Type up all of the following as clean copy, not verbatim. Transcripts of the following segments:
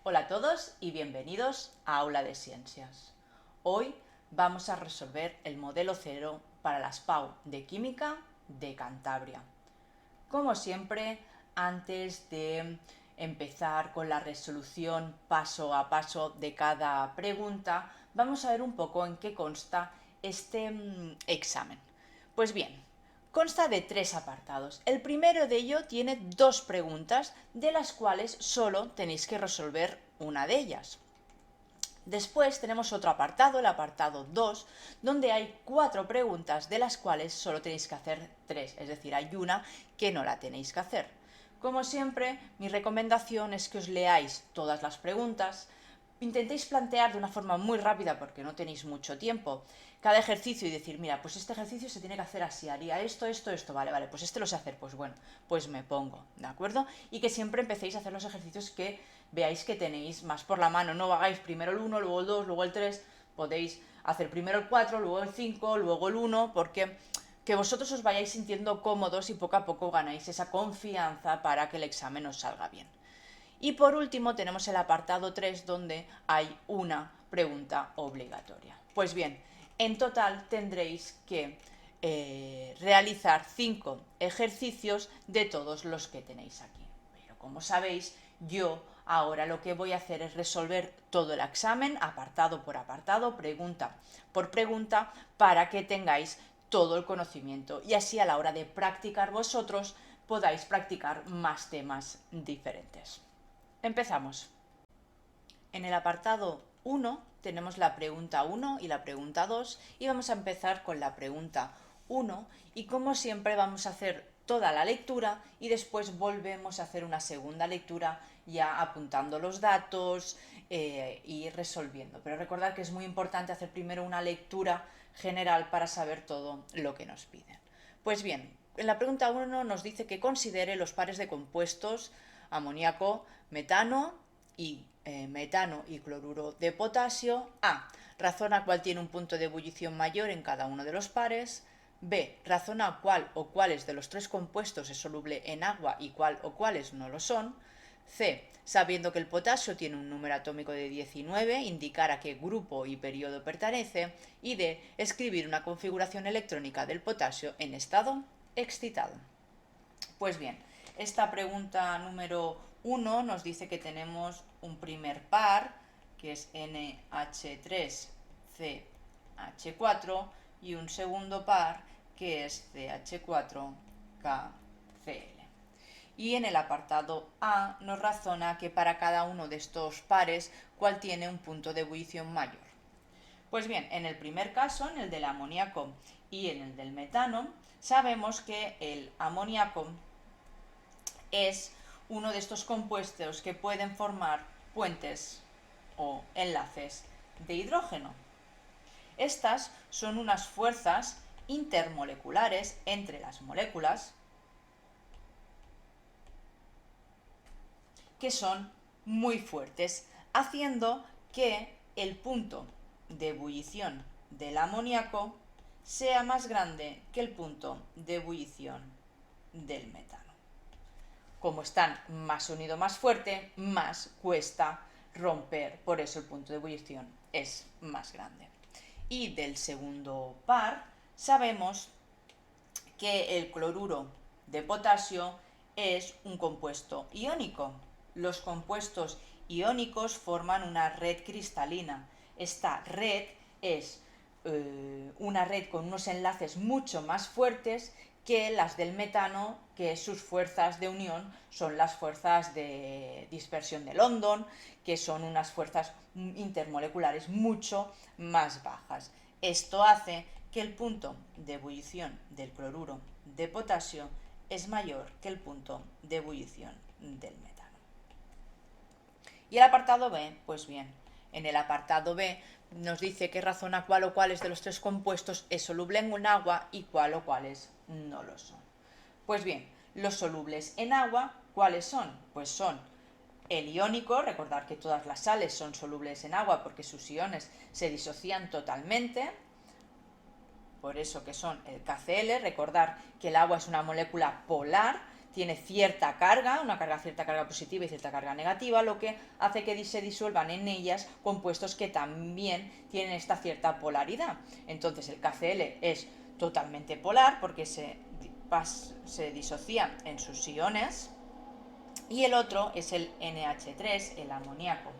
Hola a todos y bienvenidos a Aula de Ciencias. Hoy vamos a resolver el modelo cero para las PAU de Química de Cantabria. Como siempre, antes de empezar con la resolución paso a paso de cada pregunta, vamos a ver un poco en qué consta este examen. Pues bien, consta de 3 apartados. El primero de ello tiene 2 preguntas, de las cuales solo tenéis que resolver una de ellas. Después tenemos otro apartado, el apartado 2, donde hay 4 preguntas, de las cuales solo tenéis que hacer 3, es decir, hay una que no la tenéis que hacer. Como siempre, mi recomendación es que os leáis todas las preguntas, intentéis plantear de una forma muy rápida porque no tenéis mucho tiempo cada ejercicio y decir, mira, pues este ejercicio se tiene que hacer así, haría esto, vale, pues este lo sé hacer, pues bueno, pues me pongo, ¿de acuerdo? Y que siempre empecéis a hacer los ejercicios que veáis que tenéis más por la mano, no hagáis primero el 1, luego el 2, luego el 3, podéis hacer primero el 4, luego el 5, luego el 1, porque que vosotros os vayáis sintiendo cómodos y poco a poco ganáis esa confianza para que el examen os salga bien. Y por último tenemos el apartado 3, donde hay una pregunta obligatoria. Pues bien, en total tendréis que realizar 5 ejercicios de todos los que tenéis aquí. Pero como sabéis, yo ahora lo que voy a hacer es resolver todo el examen, apartado por apartado, pregunta por pregunta, para que tengáis todo el conocimiento y así a la hora de practicar vosotros podáis practicar más temas diferentes. Empezamos. En el apartado 1 tenemos la pregunta 1 y la pregunta 2 y vamos a empezar con la pregunta 1 y como siempre vamos a hacer toda la lectura y después volvemos a hacer una segunda lectura ya apuntando los datos y resolviendo. Pero recordad que es muy importante hacer primero una lectura general para saber todo lo que nos piden. Pues bien, en la pregunta 1 nos dice que considere los pares de compuestos amoníaco, metano y cloruro de potasio. A. Razona cuál tiene un punto de ebullición mayor en cada uno de los pares. B. Razona cuál o cuáles de los 3 compuestos es soluble en agua y cuál o cuáles no lo son. C. Sabiendo que el potasio tiene un número atómico de 19, indicar a qué grupo y periodo pertenece. Y D. Escribir una configuración electrónica del potasio en estado excitado. Pues bien, esta pregunta número 1 nos dice que tenemos un primer par, que es NH3CH4, y un segundo par, que es CH4KCl. Y en el apartado A nos razona que para cada uno de estos pares, cuál tiene un punto de ebullición mayor. Pues bien, en el primer caso, en el del amoníaco y en el del metano, sabemos que el amoníaco es uno de estos compuestos que pueden formar puentes o enlaces de hidrógeno. Estas son unas fuerzas intermoleculares entre las moléculas que son muy fuertes, haciendo que el punto de ebullición del amoníaco sea más grande que el punto de ebullición del metano. Como están más unidos, más fuerte, más cuesta romper, por eso el punto de ebullición es más grande. Y del segundo par sabemos que el cloruro de potasio es un compuesto iónico. Los compuestos iónicos forman una red cristalina. Esta red es una red con unos enlaces mucho más fuertes que las del metano, que sus fuerzas de unión son las fuerzas de dispersión de London, que son unas fuerzas intermoleculares mucho más bajas. Esto hace que el punto de ebullición del cloruro de potasio es mayor que el punto de ebullición del metano. Y el apartado B, pues bien, en el apartado B nos dice que razona cuál o cuáles de los 3 compuestos es soluble en un agua y cuál o cuáles no lo son. Pues bien, los solubles en agua, ¿cuáles son? Pues son el iónico, recordar que todas las sales son solubles en agua porque sus iones se disocian totalmente, por eso que son el KCl, recordar que el agua es una molécula polar, tiene cierta carga, cierta carga positiva y cierta carga negativa, lo que hace que se disuelvan en ellas compuestos que también tienen esta cierta polaridad. Entonces el KCl es totalmente polar porque se disocia en sus iones, y el otro es el NH3, el amoníaco.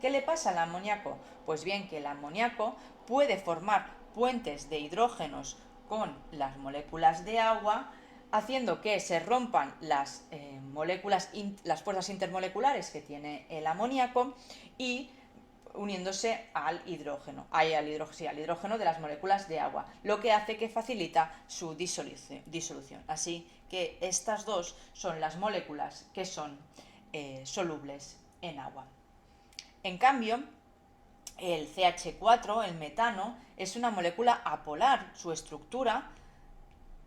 ¿Qué le pasa al amoníaco? Pues bien, que el amoníaco puede formar puentes de hidrógenos con las moléculas de agua, haciendo que se rompan las fuerzas intermoleculares que tiene el amoníaco y uniéndose al hidrógeno, al hidrógeno de las moléculas de agua, lo que hace que facilita su disolución. Así que estas dos son las moléculas que son solubles en agua. En cambio, el CH4, el metano, es una molécula apolar. Su estructura,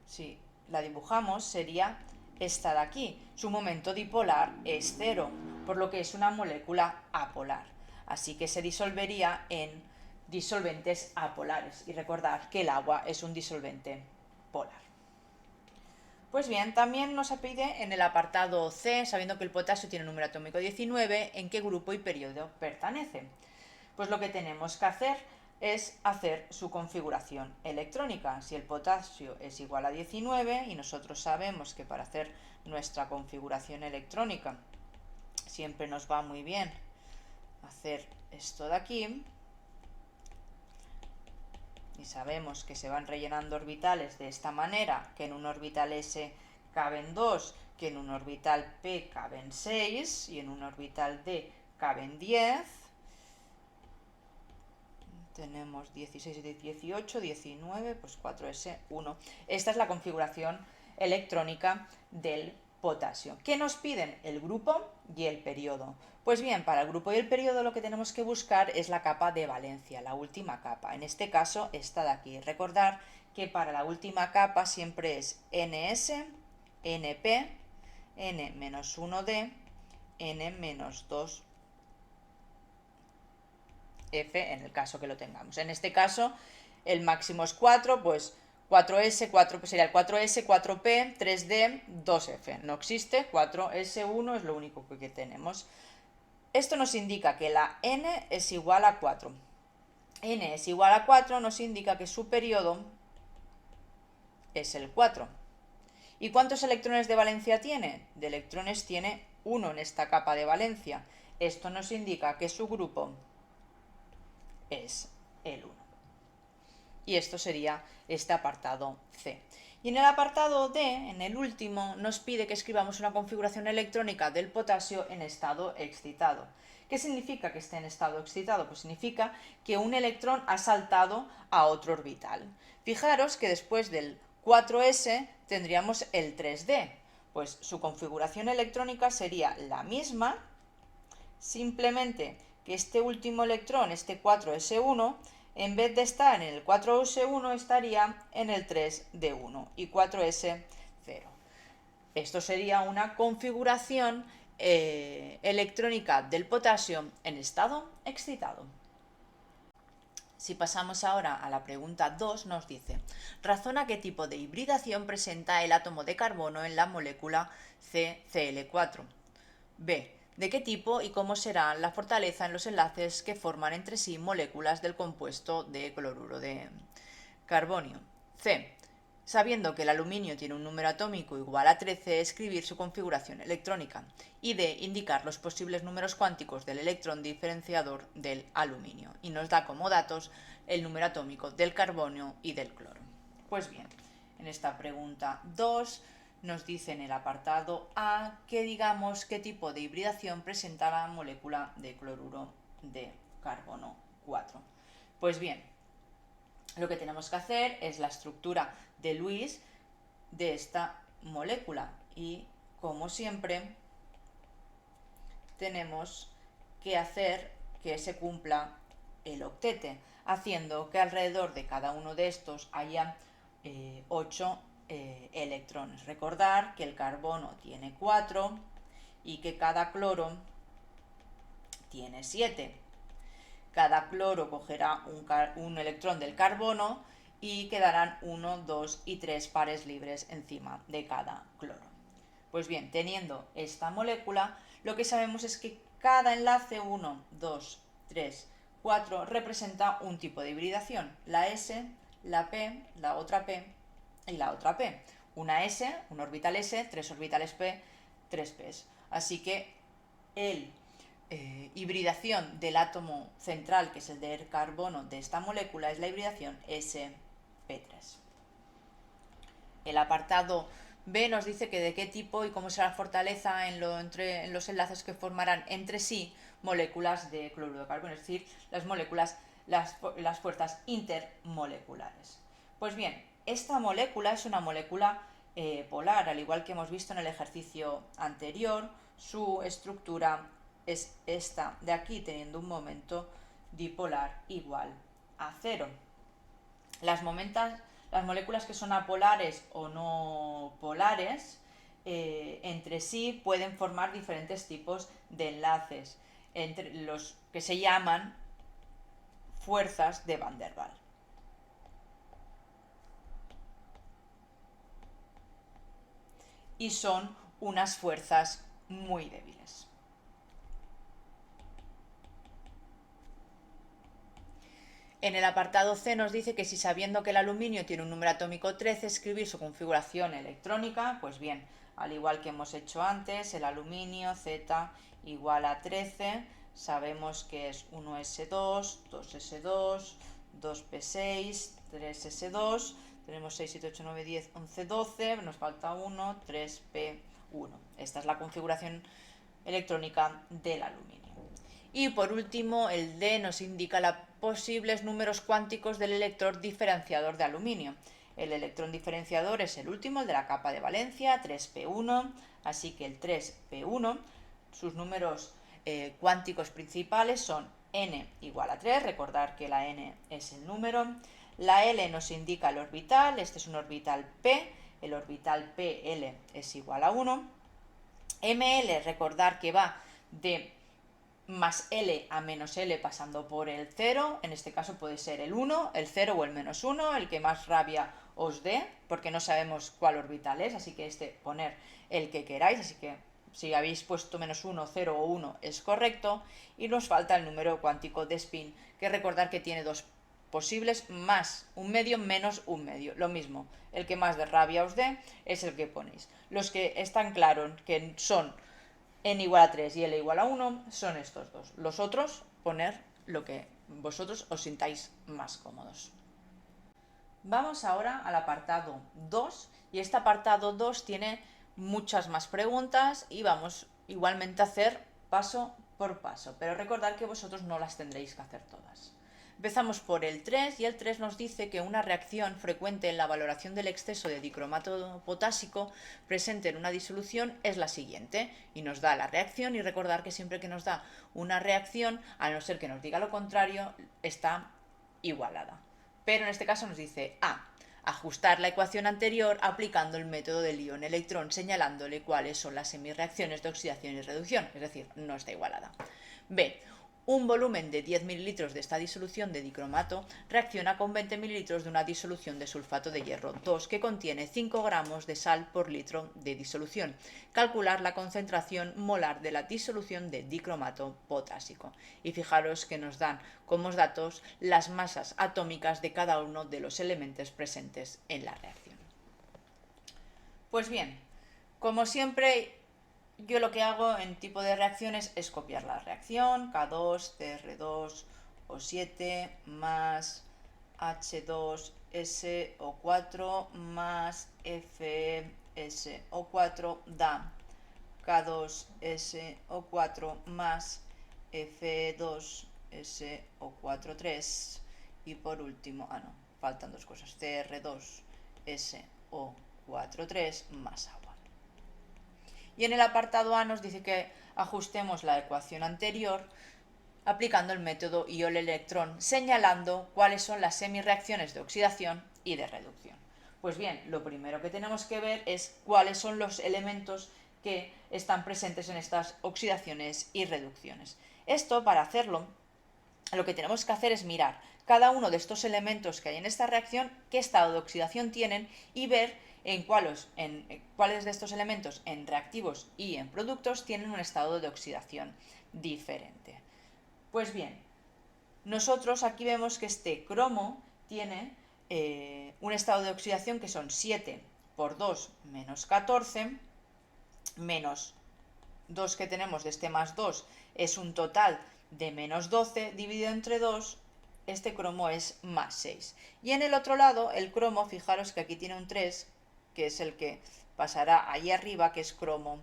si la dibujamos, sería esta de aquí. Su momento dipolar es 0, por lo que es una molécula apolar. Así que se disolvería en disolventes apolares. Y recordad que el agua es un disolvente polar. Pues bien, también nos pide en el apartado C, sabiendo que el potasio tiene número atómico 19, en qué grupo y periodo pertenece. Pues lo que tenemos que hacer es hacer su configuración electrónica. Si el potasio es igual a 19, y nosotros sabemos que para hacer nuestra configuración electrónica siempre nos va muy bien hacer esto de aquí, y sabemos que se van rellenando orbitales de esta manera, que en un orbital S caben 2, que en un orbital P caben 6 y en un orbital D caben 10. Tenemos 16, 18, 19, pues 4s1. Esta es la configuración electrónica del potasio. ¿Qué nos piden? El grupo y el periodo. Pues bien, para el grupo y el periodo lo que tenemos que buscar es la capa de valencia, la última capa. En este caso, esta de aquí. Recordar que para la última capa siempre es ns, np, n-1d, n-2 F en el caso que lo tengamos. En este caso, el máximo es 4, pues 4S, 4 sería el 4S, 4P, 3D, 2F. No existe, 4S1 es lo único que tenemos. Esto nos indica que la N es igual a 4. N es igual a 4 nos indica que su periodo es el 4. ¿Y cuántos electrones de valencia tiene? De electrones tiene 1 en esta capa de valencia. Esto nos indica que su grupo es el 1. Y esto sería este apartado C. Y en el apartado D, en el último, nos pide que escribamos una configuración electrónica del potasio en estado excitado. ¿Qué significa que esté en estado excitado? Pues significa que un electrón ha saltado a otro orbital. Fijaros que después del 4s tendríamos el 3d. Pues su configuración electrónica sería la misma, simplemente que este último electrón, este 4s1, en vez de estar en el 4s1 estaría en el 3d1 y 4s0. Esto sería una configuración electrónica del potasio en estado excitado. Si pasamos ahora a la pregunta 2, nos dice: razona qué tipo de hibridación presenta el átomo de carbono en la molécula CCl4. B. ¿De qué tipo y cómo será la fortaleza en los enlaces que forman entre sí moléculas del compuesto de cloruro de carbonio? C. Sabiendo que el aluminio tiene un número atómico igual a 13, escribir su configuración electrónica. Y D. Indicar los posibles números cuánticos del electrón diferenciador del aluminio. Y nos da como datos el número atómico del carbonio y del cloro. Pues bien, en esta pregunta 2 nos dice en el apartado A que digamos qué tipo de hibridación presenta la molécula de cloruro de carbono 4. Pues bien, lo que tenemos que hacer es la estructura de Lewis de esta molécula y, como siempre, tenemos que hacer que se cumpla el octete, haciendo que alrededor de cada uno de estos haya 8 electrones. Recordar que el carbono tiene 4 y que cada cloro tiene 7. Cada cloro cogerá un electrón del carbono y quedarán 1, 2 y 3 pares libres encima de cada cloro. Pues bien, teniendo esta molécula, lo que sabemos es que cada enlace 1, 2, 3, 4 representa un tipo de hibridación. La S, la P, la otra P y la otra P. Una S, un orbital S, 3 orbitales P, 3 P's. Así que el hibridación del átomo central, que es el de carbono de esta molécula, es la hibridación sp3. El apartado B nos dice que de qué tipo y cómo será la fortaleza en los enlaces que formarán entre sí moléculas de cloruro de carbono, es decir, las fuerzas intermoleculares. Pues bien, esta molécula es una molécula polar, al igual que hemos visto en el ejercicio anterior. Su estructura es esta de aquí, teniendo un momento dipolar igual a 0. Las moléculas que son apolares o no polares entre sí pueden formar diferentes tipos de enlaces, entre los que se llaman fuerzas de Van der Waals. Y son unas fuerzas muy débiles. En el apartado C nos dice que si sabiendo que el aluminio tiene un número atómico 13, escribir su configuración electrónica, pues bien, al igual que hemos hecho antes, el aluminio Z igual a 13, sabemos que es 1s2, 2s2, 2p6, 3s2, tenemos 6, 7, 8, 9, 10, 11, 12, nos falta 1, 3p1. Esta es la configuración electrónica del aluminio. Y por último, el D nos indica los posibles números cuánticos del electrón diferenciador de aluminio. El electrón diferenciador es el último, el de la capa de valencia, 3p1, así que el 3p1, sus números cuánticos principales son n igual a 3, recordar que la n es el número. La L nos indica el orbital, este es un orbital p, el orbital pl es igual a 1. ml, recordar que va de más L a menos L pasando por el 0, en este caso puede ser el 1, el 0 o el menos 1, el que más rabia os dé, porque no sabemos cuál orbital es, así que poner el que queráis, así que si habéis puesto menos 1, 0 o 1 es correcto, y nos falta el número cuántico de spin, que recordar que tiene dos posibles, más un medio menos un medio, lo mismo, el que más de rabia os dé es el que ponéis. Los que están claros que son n igual a 3 y l igual a 1 son estos dos. Los otros, poner lo que vosotros os sintáis más cómodos. Vamos ahora al apartado 2 y este apartado 2 tiene muchas más preguntas y vamos igualmente a hacer paso por paso, pero recordad que vosotros no las tendréis que hacer todas. Empezamos por el 3 y el 3 nos dice que una reacción frecuente en la valoración del exceso de dicromato potásico presente en una disolución es la siguiente, y nos da la reacción, y recordar que siempre que nos da una reacción, a no ser que nos diga lo contrario, está igualada. Pero en este caso nos dice A, ajustar la ecuación anterior aplicando el método del ion-electrón, señalándole cuáles son las semirreacciones de oxidación y reducción, es decir, no está igualada. B, un volumen de 10 ml de esta disolución de dicromato reacciona con 20 ml de una disolución de sulfato de hierro 2 que contiene 5 gramos de sal por litro de disolución. Calcular la concentración molar de la disolución de dicromato potásico. Y fijaros que nos dan como datos las masas atómicas de cada uno de los elementos presentes en la reacción. Pues bien, como siempre, yo lo que hago en tipo de reacciones es copiar la reacción, K2, CR2O7 más H2SO4 más FSO4 da K2SO4 más F2SO4 y por último, faltan dos cosas, CR2SO4 más agua. Y en el apartado A nos dice que ajustemos la ecuación anterior aplicando el método ion-electrón, señalando cuáles son las semirreacciones de oxidación y de reducción. Pues bien, lo primero que tenemos que ver es cuáles son los elementos que están presentes en estas oxidaciones y reducciones. Esto, para hacerlo, lo que tenemos que hacer es mirar cada uno de estos elementos que hay en esta reacción, qué estado de oxidación tienen y ver cuáles de estos elementos en reactivos y en productos tienen un estado de oxidación diferente. Pues bien, nosotros aquí vemos que este cromo tiene un estado de oxidación que son 7 por 2 menos 14, menos 2 que tenemos de este más 2 es un total de menos 12, dividido entre 2, este cromo es más 6. Y en el otro lado, el cromo, fijaros que aquí tiene un 3, que es el que pasará ahí arriba, que es cromo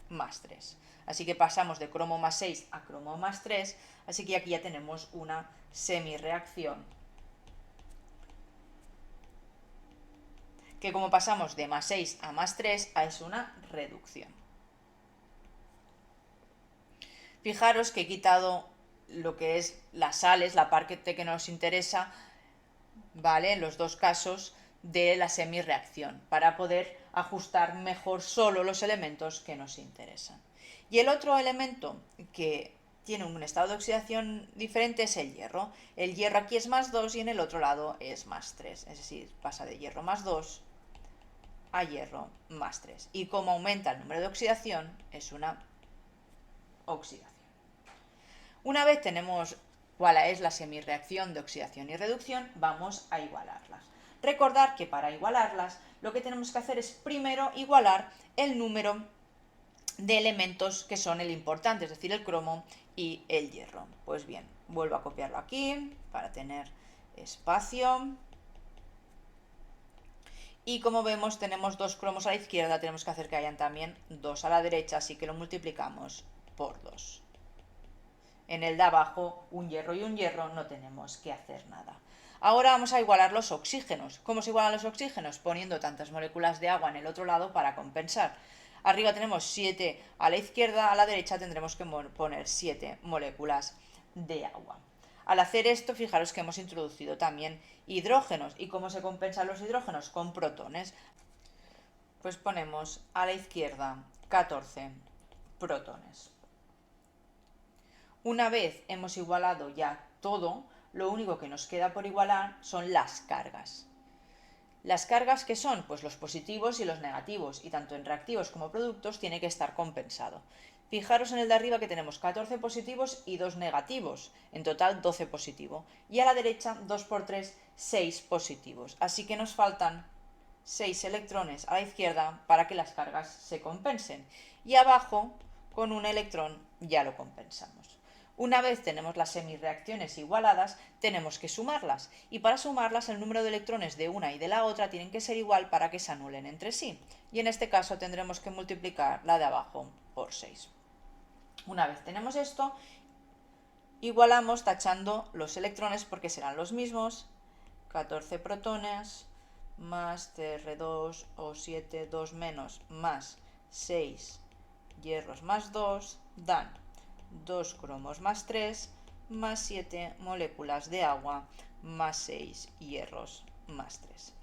más 3. Así que pasamos de cromo más 6 a cromo más 3, así que aquí ya tenemos una semirreacción, que como pasamos de más 6 a más 3, es una reducción. Fijaros que he quitado lo que es las sales, la parte que nos interesa, ¿vale? En los dos casos de la semirreacción, para poder ajustar mejor solo los elementos que nos interesan. Y el otro elemento que tiene un estado de oxidación diferente es el hierro. El hierro aquí es más 2 y en el otro lado es más 3, es decir, pasa de hierro más 2 a hierro más 3. Y como aumenta el número de oxidación, es una oxidación. Una vez tenemos cuál es la semirreacción de oxidación y reducción, vamos a igualarlas. Recordar que para igualarlas lo que tenemos que hacer es primero igualar el número de elementos que son el importante, es decir, el cromo y el hierro. Pues bien, vuelvo a copiarlo aquí para tener espacio. Y como vemos, tenemos dos cromos a la izquierda, tenemos que hacer que hayan también dos a la derecha, así que lo multiplicamos por 2. En el de abajo, un hierro y un hierro, no tenemos que hacer nada. Ahora vamos a igualar los oxígenos. ¿Cómo se igualan los oxígenos? Poniendo tantas moléculas de agua en el otro lado para compensar. Arriba tenemos 7 a la izquierda, a la derecha tendremos que poner 7 moléculas de agua. Al hacer esto, fijaros que hemos introducido también hidrógenos. ¿Y cómo se compensan los hidrógenos? Con protones. Pues ponemos a la izquierda 14 protones. Una vez hemos igualado ya todo, lo único que nos queda por igualar son las cargas. ¿Las cargas qué son? Pues los positivos y los negativos, y tanto en reactivos como productos tiene que estar compensado. Fijaros en el de arriba que tenemos 14 positivos y 2 negativos, en total 12 positivos. Y a la derecha, 2 por 3, 6 positivos. Así que nos faltan 6 electrones a la izquierda para que las cargas se compensen. Y abajo, con un electrón, ya lo compensamos. Una vez tenemos las semirreacciones igualadas, tenemos que sumarlas. Y para sumarlas, el número de electrones de una y de la otra tienen que ser igual para que se anulen entre sí. Y en este caso tendremos que multiplicar la de abajo por 6. Una vez tenemos esto, igualamos tachando los electrones porque serán los mismos. 14 protones más Cr2 o 7, 2 menos, más 6 hierros más 2, dan 2 cromos más 3, más 7 moléculas de agua, más 6 hierros más 3.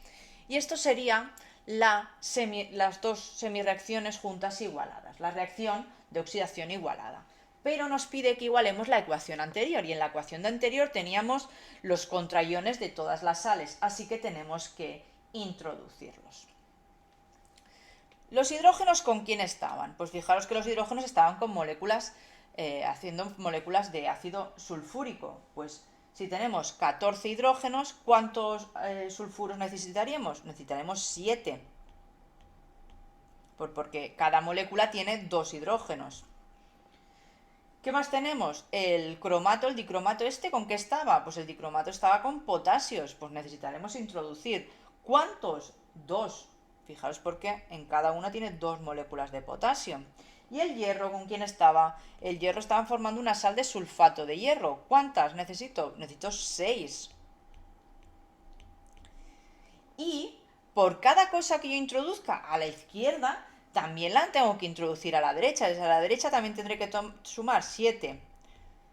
Y esto sería las dos semirreacciones juntas igualadas, la reacción de oxidación igualada. Pero nos pide que igualemos la ecuación anterior, y en la ecuación anterior teníamos los contraiones de todas las sales, así que tenemos que introducirlos. ¿Los hidrógenos con quién estaban? Pues fijaros que los hidrógenos estaban con moléculas, haciendo moléculas de ácido sulfúrico. Pues si tenemos 14 hidrógenos, ¿cuántos sulfuros necesitaríamos? Necesitaremos 7. Porque cada molécula tiene 2 hidrógenos. ¿Qué más tenemos? El cromato, el dicromato ¿con qué estaba? Pues el dicromato estaba con potasios. Pues necesitaremos introducir. ¿Cuántos? 2. Fijaros porque en cada una tiene 2 moléculas de potasio. ¿Y el hierro con quién estaba? El hierro estaba formando una sal de sulfato de hierro. ¿Cuántas necesito? Necesito 6. Y por cada cosa que yo introduzca a la izquierda, también la tengo que introducir a la derecha. Desde la derecha también tendré que sumar 7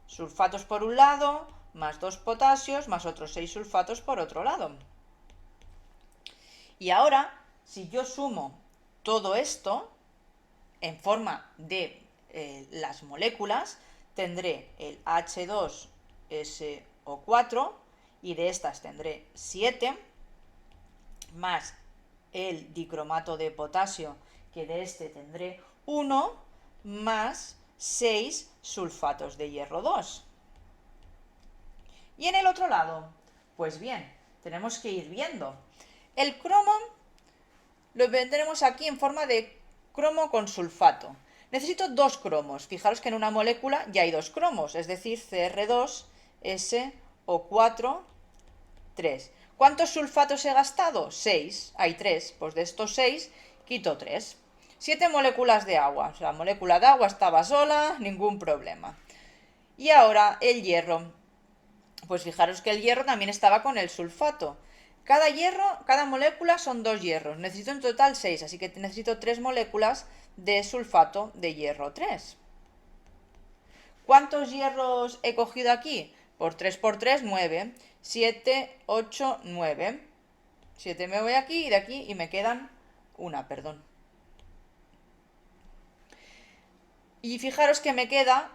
sulfatos por un lado, más 2 potasios, más otros 6 sulfatos por otro lado. Y ahora, si yo sumo todo esto en forma de las moléculas, tendré el H2SO4 y de estas tendré 7 más el dicromato de potasio, que de este tendré 1 más 6 sulfatos de hierro 2. Y en el otro lado, pues bien, tenemos que ir viendo. El cromo lo tenemos aquí en forma de cromo con sulfato. Necesito dos cromos. Fijaros que en una molécula ya hay dos cromos, es decir, Cr2, SO4, 3. ¿Cuántos sulfatos he gastado? 6. Hay 3. Pues de estos 6 quito 3. 7 moléculas de agua. O sea, la molécula de agua estaba sola, ningún problema. Y ahora el hierro. Pues fijaros que el hierro también estaba con el sulfato. Cada molécula son 2 hierros. Necesito en total 6, así que necesito 3 moléculas de sulfato de hierro 3. ¿Cuántos hierros he cogido aquí? Por 3 por 3, 9. 7, 8, 9. 7 me voy aquí y de aquí y me quedan una, perdón. Y fijaros que me queda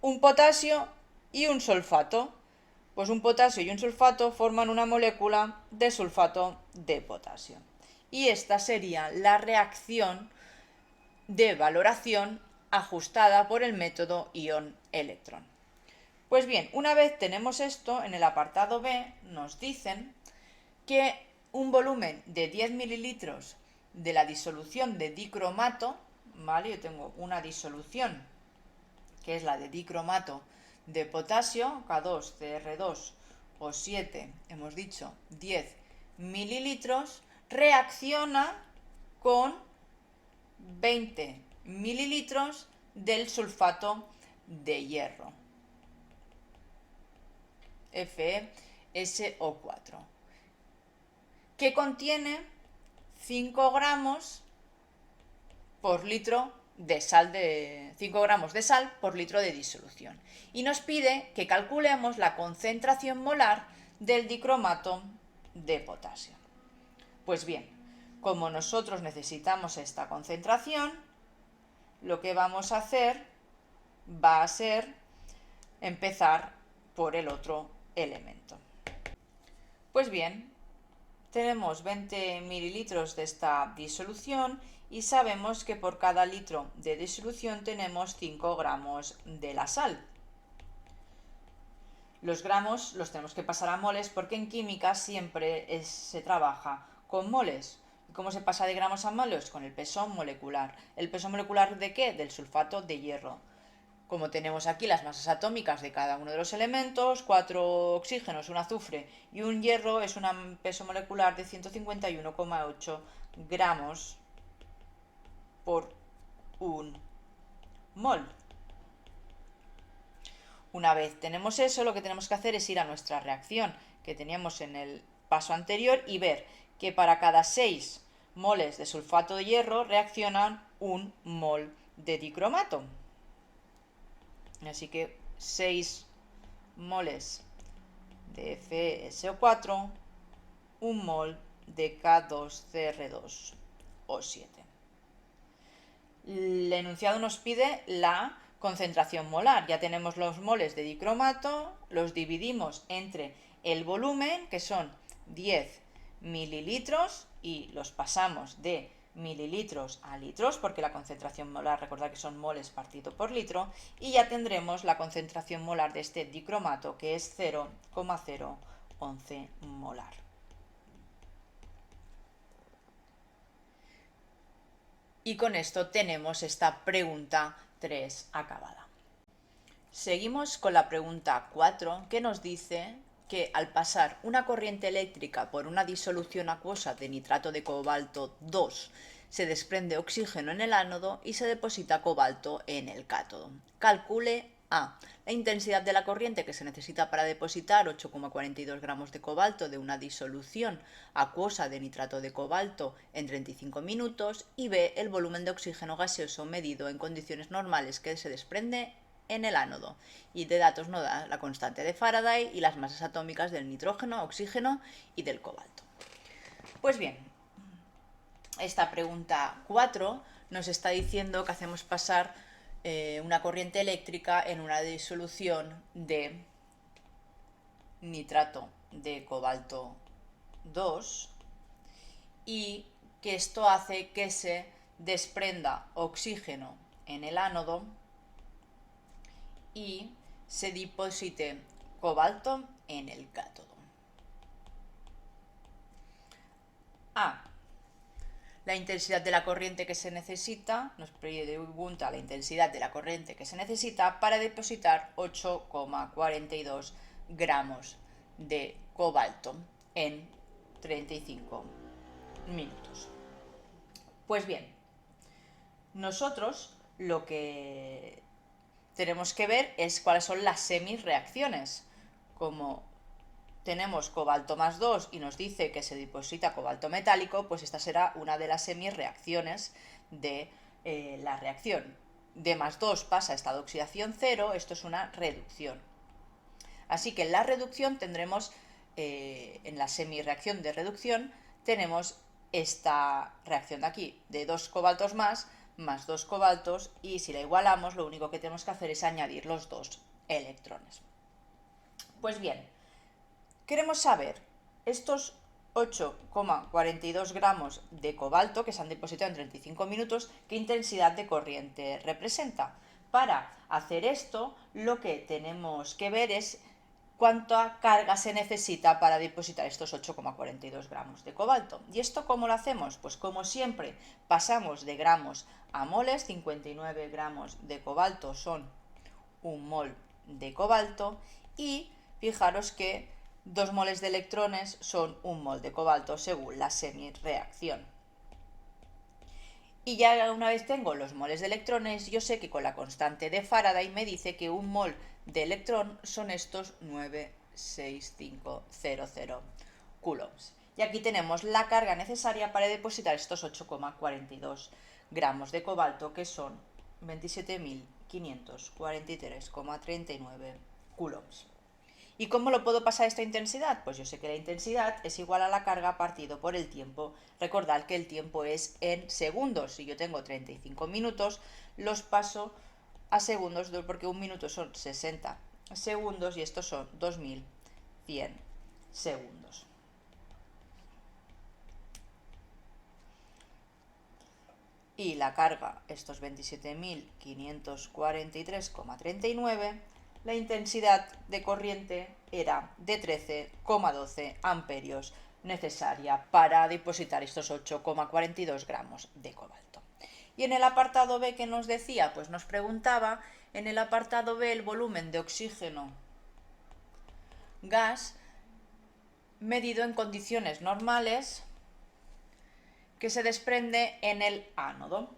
un potasio y un sulfato. Pues un potasio y un sulfato forman una molécula de sulfato de potasio. Y esta sería la reacción de valoración ajustada por el método ion-electrón. Pues bien, una vez tenemos esto, en el apartado B nos dicen que un volumen de 10 mililitros de la disolución de dicromato, ¿vale? Yo tengo una disolución que es la de dicromato de potasio, K2CR2 o 7, hemos dicho 10 mililitros, reacciona con 20 mililitros del sulfato de hierro, FeSO4, que contiene 5 gramos por litro de sal 5 gramos de sal por litro de disolución. Y nos pide que calculemos la concentración molar del dicromato de potasio. Pues bien, como nosotros necesitamos esta concentración, lo que vamos a hacer va a ser empezar por el otro elemento. Pues bien, tenemos 20 mililitros de esta disolución y sabemos que por cada litro de disolución tenemos 5 gramos de la sal. Los gramos los tenemos que pasar a moles porque en química siempre se trabaja con moles. ¿Cómo se pasa de gramos a moles? Con el peso molecular. ¿El peso molecular de qué? Del sulfato de hierro. Como tenemos aquí las masas atómicas de cada uno de los elementos, 4 oxígenos, un azufre y un hierro, es un peso molecular de 151,8 gramos por un mol. Una vez tenemos eso, lo que tenemos que hacer es ir a nuestra reacción que teníamos en el paso anterior y ver que para cada 6 moles de sulfato de hierro reaccionan un mol de dicromato. Así que 6 moles de FeSO4, un mol de K2CR2O7. El enunciado nos pide la concentración molar. Ya tenemos los moles de dicromato, los dividimos entre el volumen, que son 10 mililitros, y los pasamos de mililitros a litros, porque la concentración molar, recordad que son moles partido por litro, y ya tendremos la concentración molar de este dicromato, que es 0,011 molar. Y con esto tenemos esta pregunta 3 acabada. Seguimos con la pregunta 4, que nos dice que al pasar una corriente eléctrica por una disolución acuosa de nitrato de cobalto 2, se desprende oxígeno en el ánodo y se deposita cobalto en el cátodo. Calcule A. La intensidad de la corriente que se necesita para depositar 8,42 gramos de cobalto de una disolución acuosa de nitrato de cobalto en 35 minutos. Y B. El volumen de oxígeno gaseoso medido en condiciones normales que se desprende en el ánodo. Y de datos nos da la constante de Faraday y las masas atómicas del nitrógeno, oxígeno y del cobalto. Pues bien, esta pregunta 4 nos está diciendo que hacemos pasar una corriente eléctrica en una disolución de nitrato de cobalto 2 y que esto hace que se desprenda oxígeno en el ánodo y se deposite cobalto en el cátodo. A. La intensidad de la corriente que se necesita, nos pregunta la intensidad de la corriente que se necesita para depositar 8,42 gramos de cobalto en 35 minutos. Pues bien, nosotros lo que tenemos que ver es cuáles son las semirreacciones. Como tenemos cobalto más 2 y nos dice que se deposita cobalto metálico, pues esta será una de las semirreacciones de la reacción. De más 2 pasa a estado de oxidación 0, esto es una reducción. Así que en la reducción tendremos, en la semirreacción de reducción, tenemos esta reacción de aquí, de 2 cobaltos más 2 cobaltos, y si la igualamos, lo único que tenemos que hacer es añadir los 2 electrones. Pues bien, queremos saber estos 8,42 gramos de cobalto que se han depositado en 35 minutos, qué intensidad de corriente representa. Para hacer esto, lo que tenemos que ver es cuánta carga se necesita para depositar estos 8,42 gramos de cobalto. ¿Y esto cómo lo hacemos? Pues como siempre, pasamos de gramos a moles. 59 gramos de cobalto son 1 mol de cobalto, y fijaros que 2 moles de electrones son 1 mol de cobalto según la semirreacción. Y ya una vez tengo los moles de electrones, yo sé que con la constante de Faraday me dice que 1 mol de electrón son estos 96500 coulombs. Y aquí tenemos la carga necesaria para depositar estos 8,42 gramos de cobalto, que son 27.543,39 coulombs. ¿Y cómo lo puedo pasar a esta intensidad? Pues yo sé que la intensidad es igual a la carga partido por el tiempo. Recordad que el tiempo es en segundos. Si yo tengo 35 minutos, los paso a segundos, porque un minuto son 60 segundos y estos son 2100 segundos. Y la carga, estos 27.543,39, la intensidad de corriente era de 13,12 amperios necesaria para depositar estos 8,42 gramos de cobalto. Y en el apartado B, ¿qué nos decía? Pues nos preguntaba en el apartado B el volumen de oxígeno gas medido en condiciones normales que se desprende en el ánodo.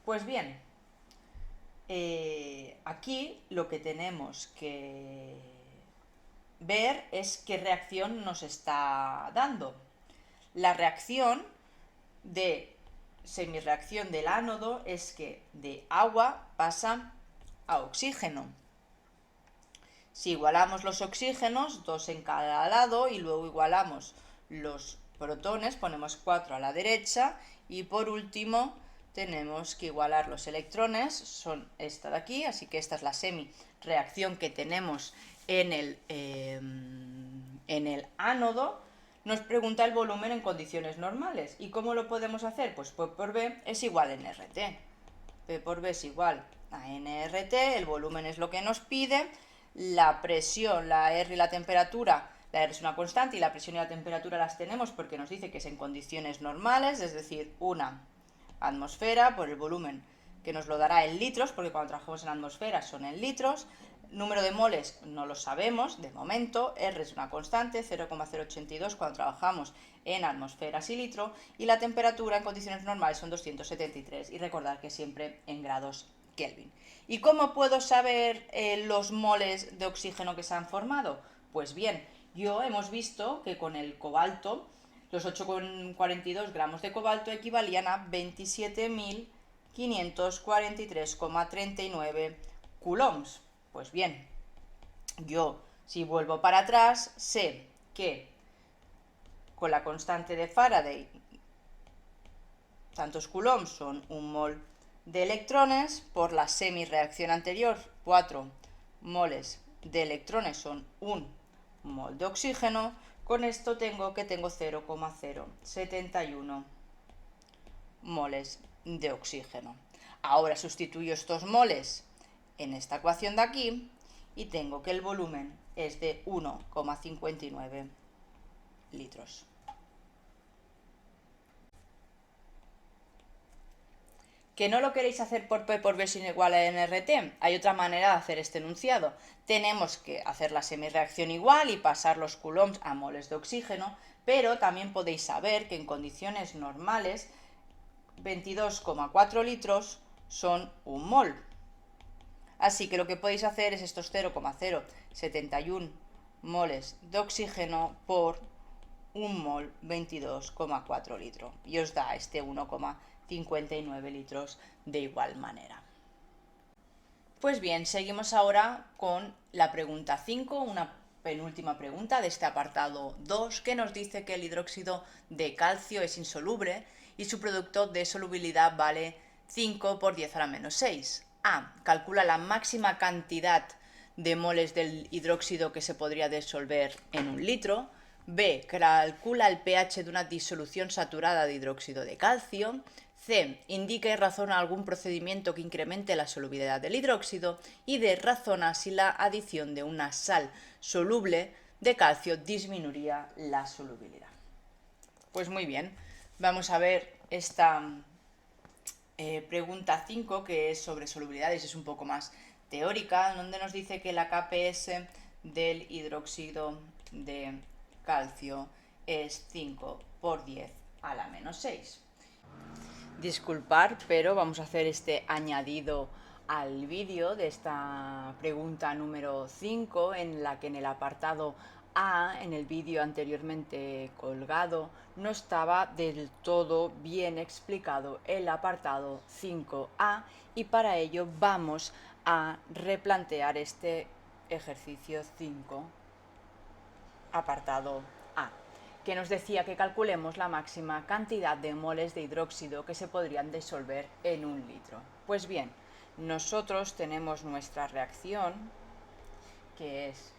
Pues bien, aquí lo que tenemos que ver es qué reacción nos está dando. La reacción de semirreacción del ánodo es que de agua pasa a oxígeno. Si igualamos los oxígenos, 2 en cada lado, y luego igualamos los protones, ponemos 4 a la derecha, y por último tenemos que igualar los electrones, son esta de aquí, así que esta es la semirreacción que tenemos en el ánodo. Nos pregunta el volumen en condiciones normales. ¿Y cómo lo podemos hacer? Pues P por B es igual a NRT. P por B es igual a NRT, el volumen es lo que nos pide, la presión, la R y la temperatura, la R es una constante y la presión y la temperatura las tenemos porque nos dice que es en condiciones normales, es decir, una atmósfera por el volumen, que nos lo dará en litros, porque cuando trabajamos en atmósferas son en litros. Número de moles no lo sabemos de momento, R es una constante, 0,082 cuando trabajamos en atmósferas y litro, y la temperatura en condiciones normales son 273, y recordar que siempre en grados Kelvin. ¿Y cómo puedo saber los moles de oxígeno que se han formado? Pues bien, hemos visto que con el cobalto, los 8,42 gramos de cobalto equivalían a 27.543,39 coulombs. Pues bien, yo si vuelvo para atrás sé que con la constante de Faraday tantos coulombs son 1 mol de electrones, por la semirreacción anterior 4 moles de electrones son 1 mol de oxígeno. Con esto tengo 0,071 moles de oxígeno. Ahora sustituyo estos moles en esta ecuación de aquí y tengo que el volumen es de 1,59 litros. ¿Que no lo queréis hacer por P por B sin igual a NRT? Hay otra manera de hacer este enunciado. Tenemos que hacer la semirreacción igual y pasar los coulombs a moles de oxígeno, pero también podéis saber que en condiciones normales 22,4 litros son un mol. Así que lo que podéis hacer es estos 0,071 moles de oxígeno por un mol 22,4 litros y os da este 1,59 litros de igual manera. Pues bien, seguimos ahora con la pregunta 5, una penúltima pregunta de este apartado 2, que nos dice que el hidróxido de calcio es insoluble y su producto de solubilidad vale 5 por 10 a la menos 6. A. Calcula la máxima cantidad de moles del hidróxido que se podría disolver en un litro. B. Calcula el pH de una disolución saturada de hidróxido de calcio. C. Indica y razona algún procedimiento que incremente la solubilidad del hidróxido. Y D. Razona si la adición de una sal soluble de calcio disminuiría la solubilidad. Pues muy bien, vamos a ver esta pregunta 5, que es sobre solubilidades, es un poco más teórica, donde nos dice que la KPS del hidróxido de calcio es 5 por 10 a la menos 6. Disculpar, pero vamos a hacer este añadido al vídeo de esta pregunta número 5, en la que en el apartado A, en el vídeo anteriormente colgado, no estaba del todo bien explicado el apartado 5A, y para ello vamos a replantear este ejercicio 5, apartado A, que nos decía que calculemos la máxima cantidad de moles de hidróxido que se podrían disolver en un litro. Pues bien, nosotros tenemos nuestra reacción, que es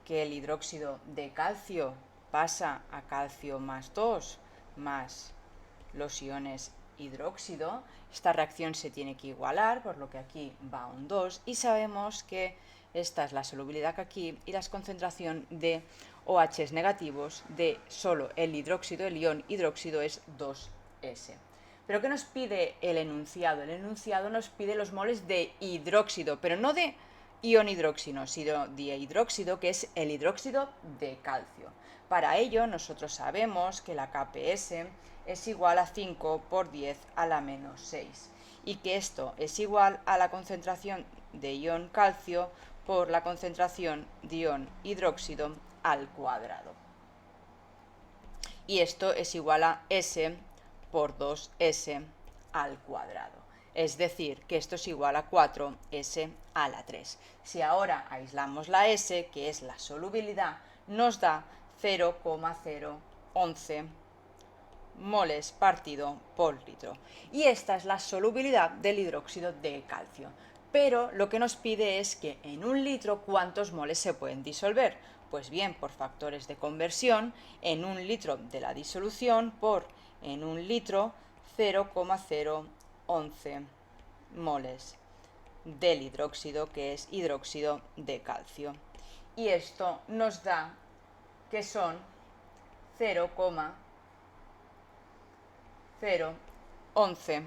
que el hidróxido de calcio pasa a calcio más 2 más los iones hidróxido. Esta reacción se tiene que igualar, por lo que aquí va un 2, y sabemos que esta es la solubilidad que aquí y la concentración de OH negativos de solo el hidróxido, el ion hidróxido, es 2S. ¿Pero qué nos pide el enunciado? El enunciado nos pide los moles de hidróxido, pero no de ion hidróxido, sino de hidróxido, que es el hidróxido de calcio. Para ello, nosotros sabemos que la KPS es igual a 5 por 10 a la menos 6, y que esto es igual a la concentración de ion calcio por la concentración de ion hidróxido al cuadrado. Y esto es igual a S por 2S al cuadrado. Es decir, que esto es igual a 4S a la 3. Si ahora aislamos la S, que es la solubilidad, nos da 0,011 moles partido por litro. Y esta es la solubilidad del hidróxido de calcio. Pero lo que nos pide es que en un litro, ¿cuántos moles se pueden disolver? Pues bien, por factores de conversión, en un litro de la disolución por en un litro 0,011 moles del hidróxido, que es hidróxido de calcio. Y esto nos da que son 0,011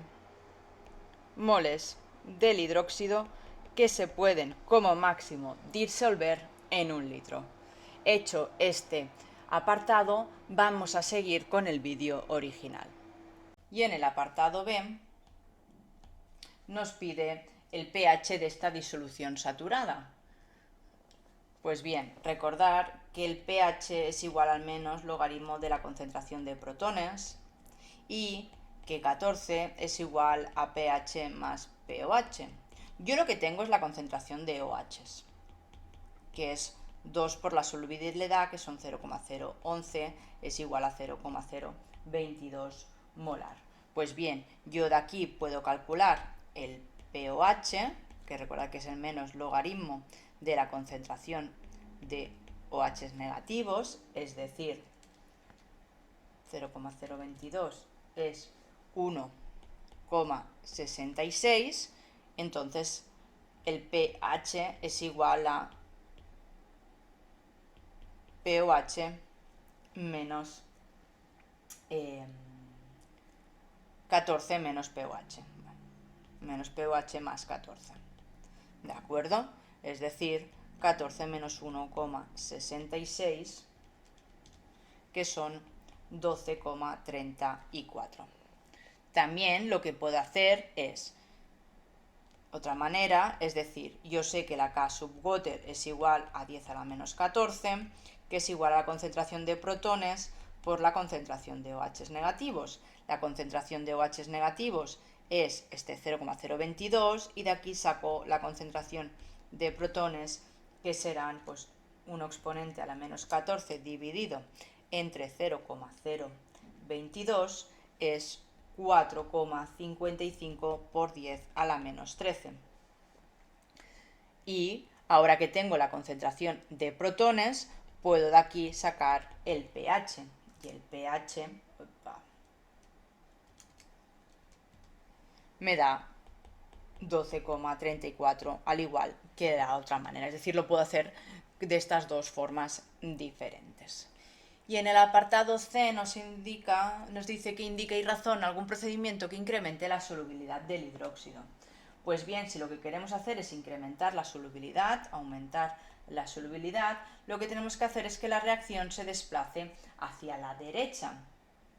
moles del hidróxido que se pueden como máximo disolver en un litro. Hecho este apartado, vamos a seguir con el vídeo original. Y en el apartado B nos pide el pH de esta disolución saturada. Pues bien, recordar que el pH es igual al menos logaritmo de la concentración de protones y que 14 es igual a pH más pOH. Yo lo que tengo es la concentración de OHs, que es 2 por la solubilidad, que son 0,011, es igual a 0,022 molar. Pues bien, yo de aquí puedo calcular el pOH, que recuerda que es el menos logaritmo de la concentración de OH negativos, es decir, 0,022 es 1,66, entonces el pH es igual a pOH menos 14 menos pOH. Menos pOH más 14. ¿De acuerdo? Es decir, 14 menos 1,66, que son 12,34. También lo que puedo hacer es otra manera, es decir, yo sé que la K subwater es igual a 10 a la menos 14, que es igual a la concentración de protones por la concentración de OH negativos. La concentración de OH negativos es este 0,022 y de aquí saco la concentración de protones, que serán pues 1 exponente a la menos 14 dividido entre 0,022 es 4,55 por 10 a la menos 13. Y ahora que tengo la concentración de protones, puedo de aquí sacar el pH. Y el pH me da 12,34, al igual que de la otra manera. Es decir, lo puedo hacer de estas dos formas diferentes. Y en el apartado C nos dice que indica y razona algún procedimiento que incremente la solubilidad del hidróxido. Pues bien, si lo que queremos hacer es incrementar la solubilidad, aumentar la solubilidad, lo que tenemos que hacer es que la reacción se desplace hacia la derecha.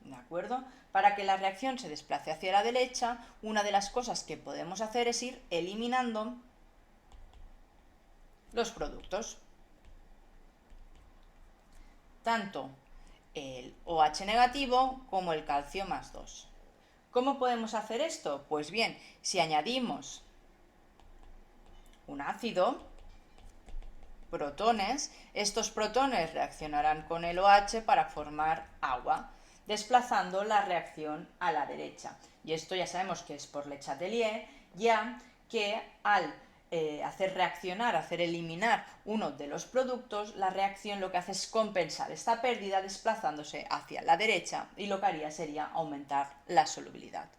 ¿De acuerdo? Para que la reacción se desplace hacia la derecha, una de las cosas que podemos hacer es ir eliminando los productos. Tanto el OH negativo como el calcio más 2. ¿Cómo podemos hacer esto? Pues bien, si añadimos un ácido, protones, estos protones reaccionarán con el OH para formar agua, desplazando la reacción a la derecha. Y esto ya sabemos que es por Le Chatelier, ya que al hacer eliminar uno de los productos, la reacción lo que hace es compensar esta pérdida desplazándose hacia la derecha, y lo que haría sería aumentar la solubilidad.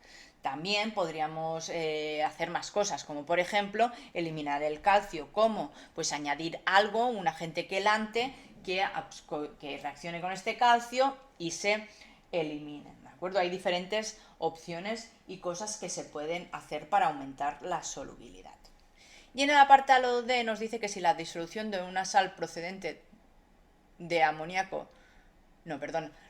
También podríamos hacer más cosas, como por ejemplo eliminar el calcio. ¿Cómo? Pues añadir algo, un agente quelante que reaccione con este calcio y se elimine. ¿De acuerdo? Hay diferentes opciones y cosas que se pueden hacer para aumentar la solubilidad. Y en el apartado D nos dice que si la disolución de una sal procedente de amoníaco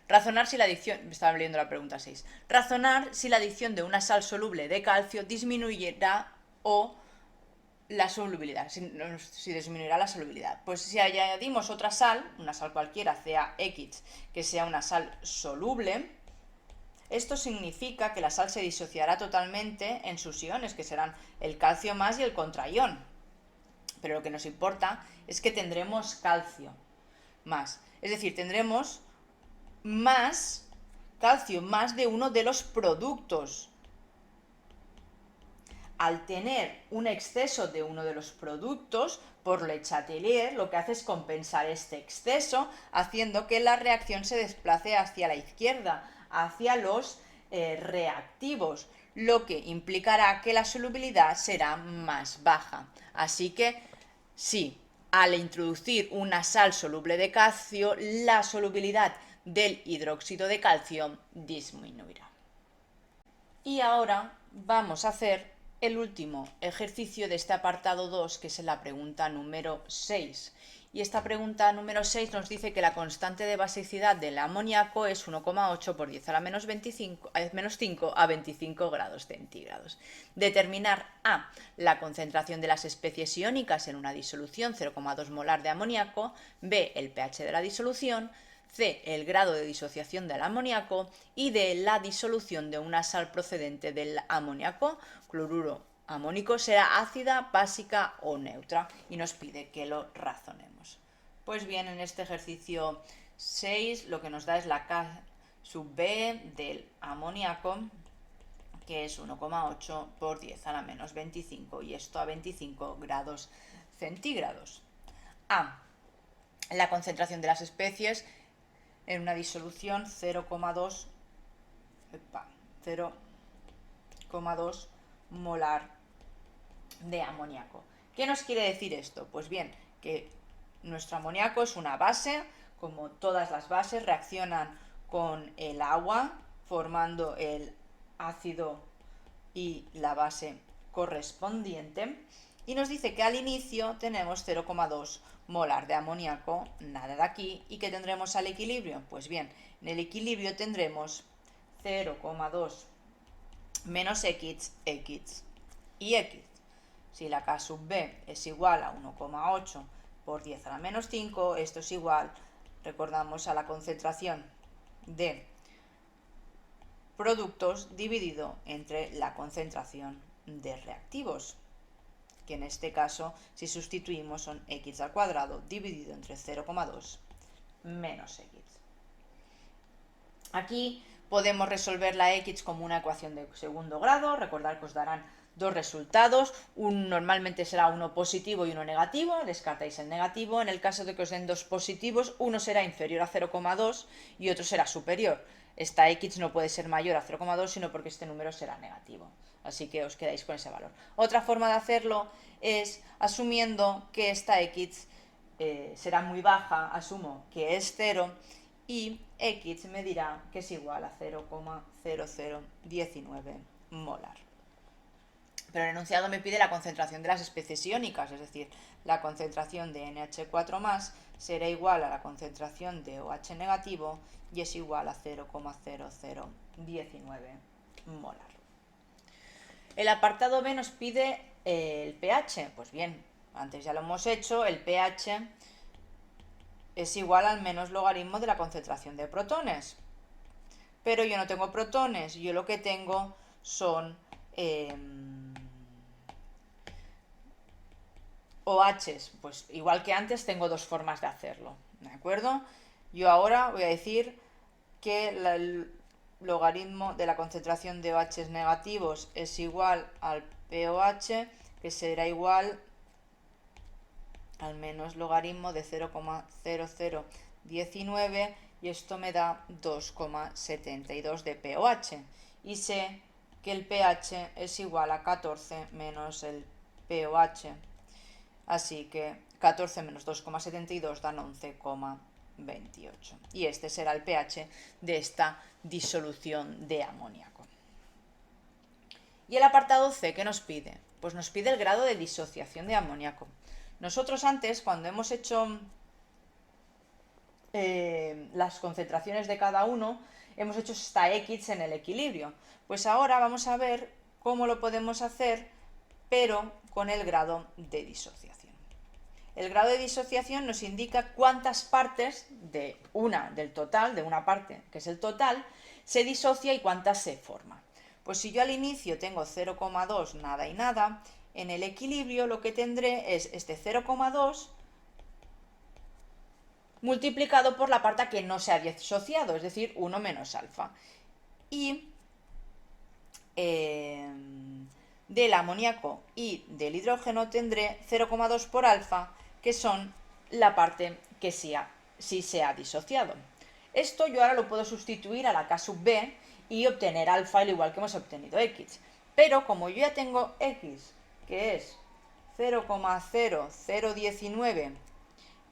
razonar si la adición, estaba leyendo la pregunta 6, razonar si la adición de una sal soluble de calcio disminuirá o la solubilidad, si disminuirá la solubilidad. Pues si añadimos otra sal, una sal cualquiera, CaX, que sea una sal soluble, esto significa que la sal se disociará totalmente en sus iones, que serán el calcio más y el contraión. Pero lo que nos importa es que tendremos calcio más. Es decir, tendremos más calcio, más de uno de los productos. Al tener un exceso de uno de los productos, por Le Chatelier lo que hace es compensar este exceso, haciendo que la reacción se desplace hacia la izquierda, hacia los reactivos, lo que implicará que la solubilidad será más baja. Así que sí, al introducir una sal soluble de calcio, la solubilidad del hidróxido de calcio disminuirá. Y ahora vamos a hacer el último ejercicio de este apartado 2, que es la pregunta número 6. Y esta pregunta número 6 nos dice que la constante de basicidad del amoníaco es 1,8 por 10 a la menos 5 a 25 grados centígrados. Determinar A, la concentración de las especies iónicas en una disolución 0,2 molar de amoníaco, B, el pH de la disolución, C, el grado de disociación del amoníaco, y D, la disolución de una sal procedente del amoníaco, cloruro amónico, será ácida, básica o neutra, y nos pide que lo razonemos. Pues bien, en este ejercicio 6 lo que nos da es la K sub B del amoníaco, que es 1,8 por 10 a la menos 25, y esto a 25 grados centígrados. A. la concentración de las especies en una disolución 0,2 molar de amoníaco. ¿Qué nos quiere decir esto? Pues bien, que nuestro amoníaco es una base, como todas las bases reaccionan con el agua formando el ácido y la base correspondiente, y nos dice que al inicio tenemos 0,2 molar de amoníaco, nada de aquí, y que tendremos al equilibrio. Pues bien, en el equilibrio tendremos 0,2 menos x y x. Si la K sub B es igual a 1,8 por 10 a la menos 5, esto es igual, recordamos, a la concentración de productos dividido entre la concentración de reactivos, que en este caso, si sustituimos, son x al cuadrado dividido entre 0,2 menos x. Aquí podemos resolver la x como una ecuación de segundo grado. Recordad que os darán dos resultados, normalmente será uno positivo y uno negativo, descartáis el negativo. En el caso de que os den dos positivos, uno será inferior a 0,2 y otro será superior. Esta x no puede ser mayor a 0,2, sino porque este número será negativo. Así que os quedáis con ese valor. Otra forma de hacerlo es asumiendo que esta x será muy baja, asumo que es 0, y x me dirá que es igual a 0,0019 molar. Pero el enunciado me pide la concentración de las especies iónicas, es decir, la concentración de NH4+ será igual a la concentración de OH negativo y es igual a 0,0019 molar. El apartado B nos pide el pH. Pues bien, antes ya lo hemos hecho, el pH es igual al menos logaritmo de la concentración de protones. Pero yo no tengo protones, yo lo que tengo son OHs. Pues igual que antes tengo dos formas de hacerlo, ¿de acuerdo? Yo ahora voy a decir que el logaritmo de la concentración de OHs negativos es igual al pOH, que será igual al menos logaritmo de 0,0019, y esto me da 2,72 de pOH. Y sé que el pH es igual a 14 menos el pOH. Así que 14 menos 2,72 dan 11,28. Y este será el pH de esta disolución de amoníaco. ¿Y el apartado C qué nos pide? Pues nos pide el grado de disociación de amoníaco. Nosotros antes, cuando hemos hecho las concentraciones de cada uno, hemos hecho esta X en el equilibrio. Pues ahora vamos a ver cómo lo podemos hacer, pero con el grado de disociación. El grado de disociación nos indica cuántas partes del total, de una parte que es el total, se disocia y cuántas se forma. Pues si yo al inicio tengo 0,2 nada y nada, en el equilibrio lo que tendré es este 0,2 multiplicado por la parte que no se ha disociado, es decir, 1 menos alfa. Y del amoníaco y del hidrógeno tendré 0,2 por alfa, que son la parte que sí se ha disociado. Esto yo ahora lo puedo sustituir a la K sub B y obtener alfa al igual que hemos obtenido X. Pero como yo ya tengo X, que es 0,0019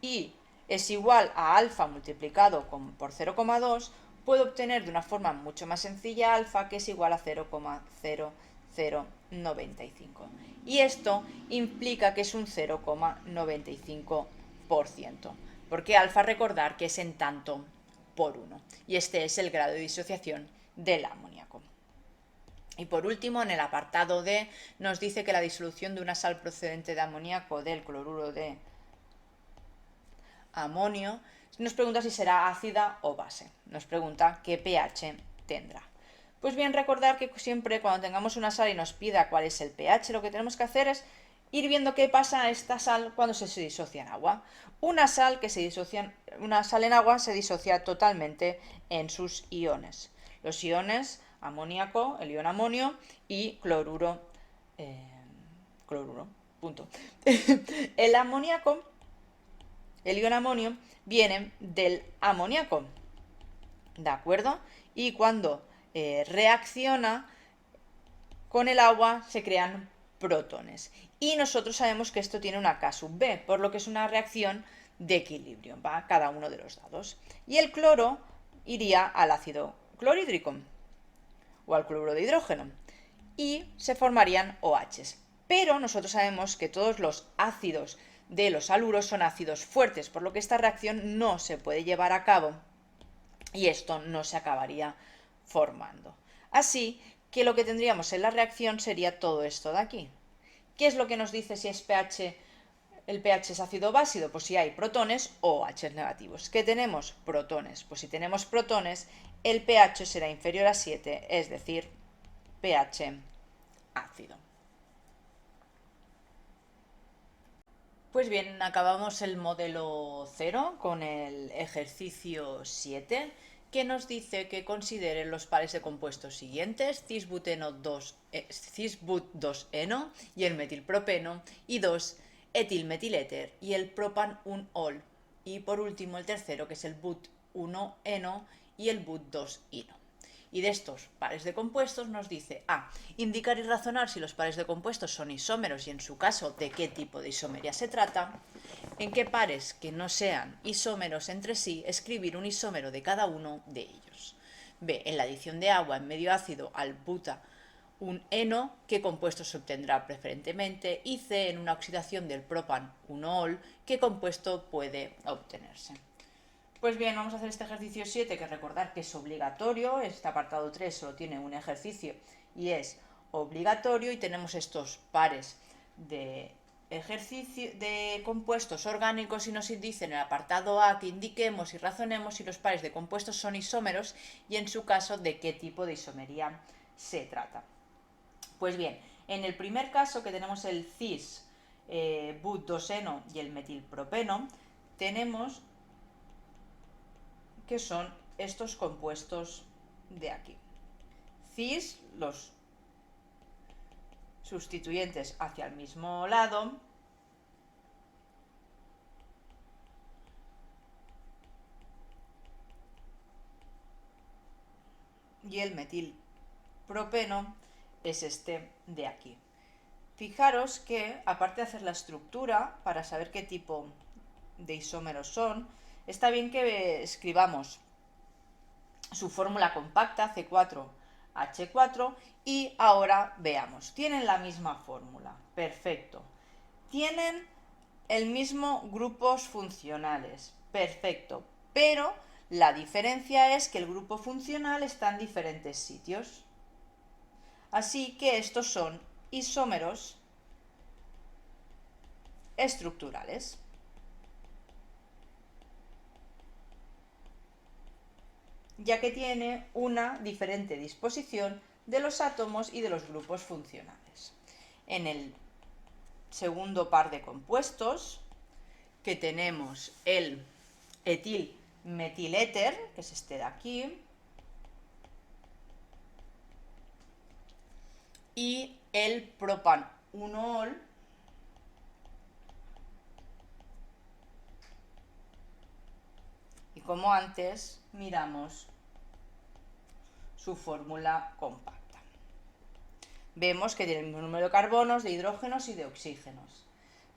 y es igual a alfa multiplicado por 0,2, puedo obtener de una forma mucho más sencilla alfa, que es igual a 0,0095. Y esto implica que es un 0,95%, porque alfa, recordar que es en tanto por 1. Y este es el grado de disociación del amoníaco. Y por último, en el apartado D, nos dice que la disolución de una sal procedente de amoníaco del cloruro de amonio nos pregunta si será ácida o base. Nos pregunta qué pH tendrá. Pues bien, recordar que siempre cuando tengamos una sal y nos pida cuál es el pH, lo que tenemos que hacer es ir viendo qué pasa a esta sal cuando se disocia en agua. Una sal en agua se disocia totalmente en sus iones. Los iones amoníaco, el ion amonio, y cloruro. Punto. El amoníaco el ion amonio, viene del amoníaco, ¿de acuerdo? Y cuando reacciona con el agua se crean protones. Y nosotros sabemos que esto tiene una K sub B, por lo que es una reacción de equilibrio, ¿va? Cada uno de los lados. Y el cloro iría al ácido clorhídrico o al cloruro de hidrógeno y se formarían OHs. Pero nosotros sabemos que todos los ácidos de los haluros son ácidos fuertes, por lo que esta reacción no se puede llevar a cabo y esto no se acabaría formando. Así que lo que tendríamos en la reacción sería todo esto de aquí. ¿Qué es lo que nos dice si es pH? El pH es ácido básico, pues si hay protones o OH negativos. ¿Qué tenemos? Protones. Pues si tenemos protones, el pH será inferior a 7, es decir, pH ácido. Pues bien, acabamos el modelo 0 con el ejercicio 7, que nos dice que consideren los pares de compuestos siguientes: cisbuteno 2, cisbut 2-eno y el metilpropeno, y 2 etilmetiléter y el propan 1-ol. Y por último el tercero, que es el but 1-eno y el but 2-ino. Y de estos pares de compuestos nos dice A. Indicar y razonar si los pares de compuestos son isómeros y en su caso de qué tipo de isomería se trata. En qué pares que no sean isómeros entre sí, escribir un isómero de cada uno de ellos. B. En la adición de agua en medio ácido al buta un eno, qué compuesto se obtendrá preferentemente, y C. En una oxidación del propan 1-ol, qué compuesto puede obtenerse. Pues bien, vamos a hacer este ejercicio 7, que recordar que es obligatorio. Este apartado 3 solo tiene un ejercicio y es obligatorio, y tenemos estos pares de ejercicio de compuestos orgánicos y nos dice en el apartado A que indiquemos y razonemos si los pares de compuestos son isómeros y en su caso de qué tipo de isomería se trata. Pues bien, en el primer caso, que tenemos el cis but 2-eno y el metilpropeno, tenemos que son estos compuestos de aquí. Cis, los sustituyentes hacia el mismo lado, y el metilpropeno es este de aquí. Fijaros que, aparte de hacer la estructura para saber qué tipo de isómeros son, está bien que escribamos su fórmula compacta, C4H4, y ahora veamos, tienen la misma fórmula, perfecto. Tienen el mismo grupos funcionales, perfecto, pero la diferencia es que el grupo funcional está en diferentes sitios. Así que estos son isómeros estructurales. Ya que tiene una diferente disposición de los átomos y de los grupos funcionales. En el segundo par de compuestos, que tenemos el etilmetiléter, que es este de aquí, y el propan 1-ol, y como antes miramos su fórmula compacta. Vemos que tiene el mismo número de carbonos, de hidrógenos y de oxígenos.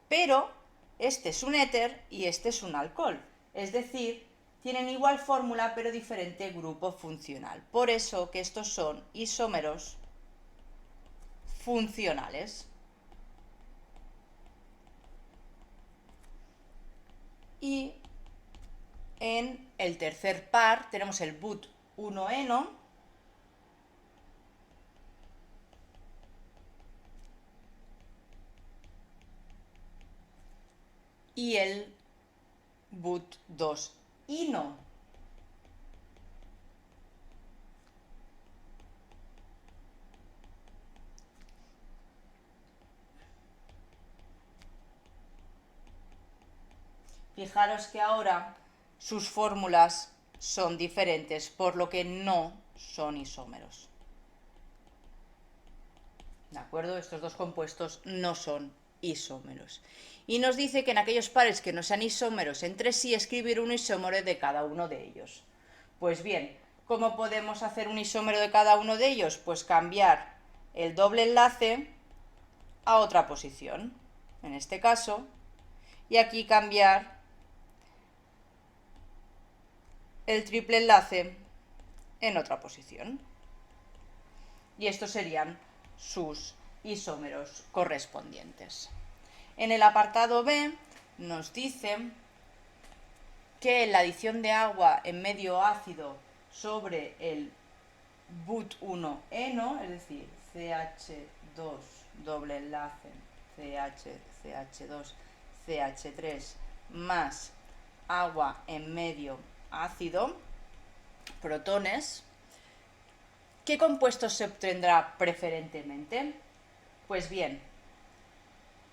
Pero este es un éter y este es un alcohol. Es decir, tienen igual fórmula pero diferente grupo funcional. Por eso que estos son isómeros funcionales. Y en el tercer par tenemos el but 1-eno, y el but 2-ino. Fijaros que ahora sus fórmulas son diferentes, por lo que no son isómeros. ¿De acuerdo? Estos dos compuestos no son isómeros. Y nos dice que en aquellos pares que no sean isómeros entre sí, escribir un isómero de cada uno de ellos. Pues bien, ¿cómo podemos hacer un isómero de cada uno de ellos? Pues cambiar el doble enlace a otra posición, en este caso, y aquí cambiar el triple enlace en otra posición. Y estos serían sus isómeros correspondientes. En el apartado B nos dice que la adición de agua en medio ácido sobre el but1-eno, es decir, CH2 doble enlace, CH2, CH3 más agua en medio ácido, protones, ¿qué compuestos se obtendrá preferentemente? Pues bien,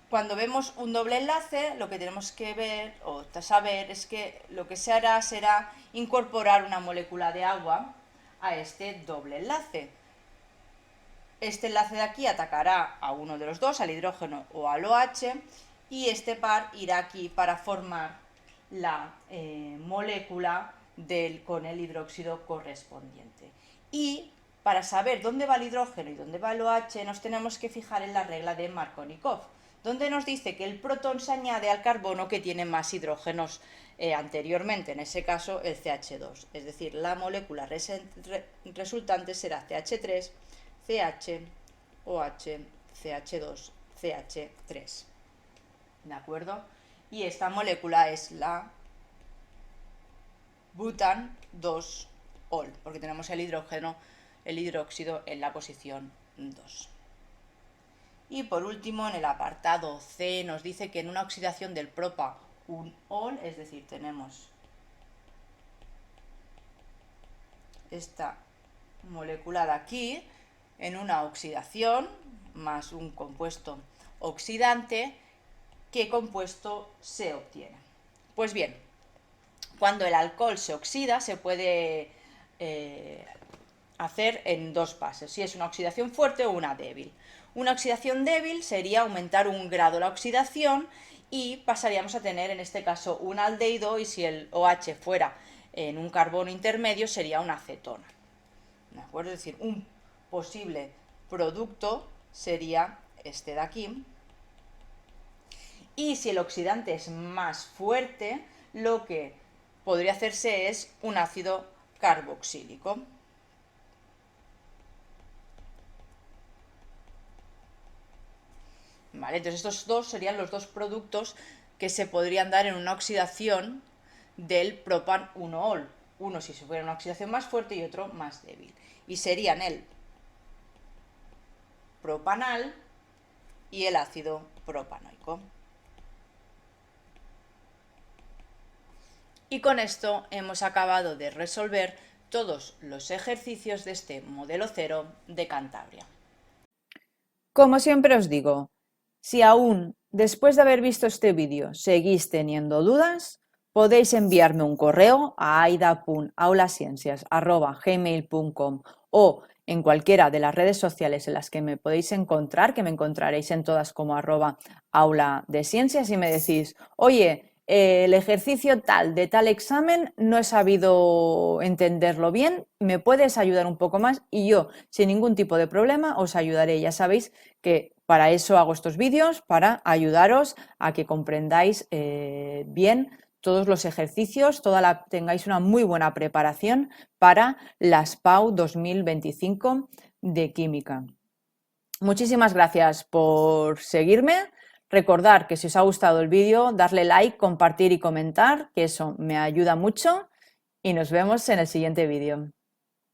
cuando vemos un doble enlace, lo que tenemos que ver o saber es que lo que se hará será incorporar una molécula de agua a este doble enlace. Este enlace de aquí atacará a uno de los dos, al hidrógeno o al OH, y este par irá aquí para formar la molécula con el hidróxido correspondiente. Y para saber dónde va el hidrógeno y dónde va el OH, nos tenemos que fijar en la regla de Markovnikov, donde nos dice que el protón se añade al carbono que tiene más hidrógenos anteriormente, en ese caso el CH2, es decir, la molécula resultante será CH3, CH, OH, CH2, CH3. ¿De acuerdo? Y esta molécula es la butan 2-ol, porque tenemos el hidróxido en la posición 2. Y por último, en el apartado C nos dice que en una oxidación del propa 1-ol, es decir, tenemos esta molécula de aquí, en una oxidación más un compuesto oxidante, ¿qué compuesto se obtiene? Pues bien, cuando el alcohol se oxida se puede hacer en dos pasos, si es una oxidación fuerte o una débil. Una oxidación débil sería aumentar un grado la oxidación y pasaríamos a tener en este caso un aldehído, y si el OH fuera en un carbono intermedio sería una acetona. ¿De acuerdo? Es decir, un posible producto sería este de aquí. Y si el oxidante es más fuerte, lo que podría hacerse es un ácido carboxílico. Vale, entonces estos dos serían los dos productos que se podrían dar en una oxidación del propan 1-ol. Uno si fuera una oxidación más fuerte y otro más débil. Y serían el propanal y el ácido propanoico. Y con esto hemos acabado de resolver todos los ejercicios de este modelo 0 de Cantabria. Como siempre os digo, si aún después de haber visto este vídeo seguís teniendo dudas, podéis enviarme un correo a aida.aulasciencias@gmail.com o en cualquiera de las redes sociales en las que me podéis encontrar, que me encontraréis en todas como @auladesciencias, y me decís, oye, el ejercicio tal de tal examen no he sabido entenderlo bien, ¿me puedes ayudar un poco más? Y yo, sin ningún tipo de problema, os ayudaré. Ya sabéis que para eso hago estos vídeos, para ayudaros a que comprendáis bien todos los ejercicios, tengáis una muy buena preparación para las PAU 2025 de Química. Muchísimas gracias por seguirme. Recordad que si os ha gustado el vídeo, darle like, compartir y comentar, que eso me ayuda mucho, y nos vemos en el siguiente vídeo.